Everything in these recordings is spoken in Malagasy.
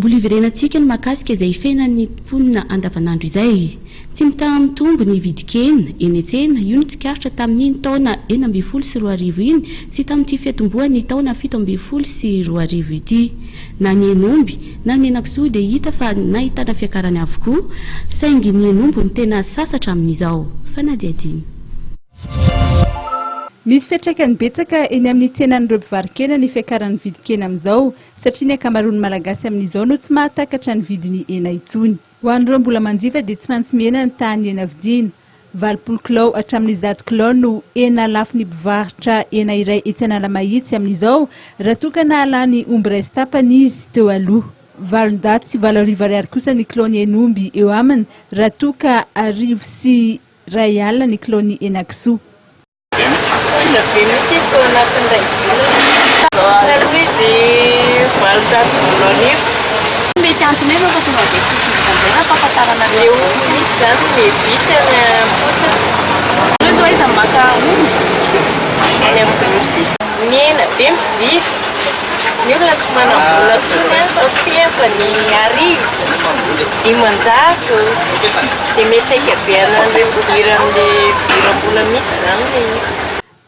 Mbola iverenantsika ny mahakasika izay fenan'ny mponina andavanandro izay. Tsy mitombo ny vidikena eny an-tsena, io no tsikaritra tamin'ny taona 2014 iny sy tamin'ity fiatombohan'ny taona 2017 ity. Na ny enomby na ny henan-kisoa dia hita fa nahitana fiakarany avokoa, saingy ny enomby no tena sasatra amin'izao. Fanadiadiny. Misy fiantraikany betsaka eny amin'ny tsenan'ireo mpivarokena ny fiakaran'ny vidikena amin'izao, satria ny ankamaroan'ny malagasy amin'izao no tsy mahatakatra ny vidiny hena intsony. Ho an'ireo mbola manjifa dia tsy maintsy mihena ny tany hena vidiana. 20 kilao hatramin'ny 100 kilao no hena lafin'ny mpivarotra hena iray etsy Analamahitsy amin'izao, raha toa ka nahalany omby iray sy tapany izy teo aloha. 7 sy 8 ariary kosa ny kilaony enomby eo aminy, raha toa ka 2 sy 2 alina ny kilaony henan-kisoa. Mety antony eo fa tonga izay fisikan'izay na fahafantarana eo misy zany mevitsy any ampota zo izy maka omby any amin'ny grossiste ny hena be mividy ny olona tsy manam-bola tsony fa ny arivo 500 dia metraika be an'ilay fidiran'ilay fidiram-bola mihitsy zany le izy.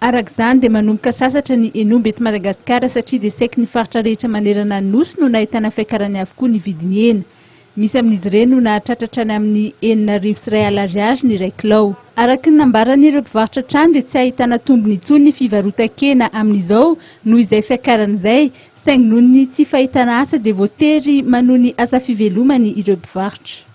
Arak'izany dia manomboka sasatra ny enomby eto Madagasikara satria dia saika ny faritra rehetra manerana ny nosy no nahitana fiakarany avokoa ny vidiny hena. Misy amin'izy ireny no nahatratratra any amin'ny 9 sy 1 ariary ny 1 kilao. Araka ny nambaran'ireo mpivarotra trano dia tsy ahitana tombony intsony ny fivarotan-kena amin'izao noho izay fiakaran'izay, saingy noho ny tsy fahitana asa dia voatery manohy ny asa fivelomany ireo mpivarotra.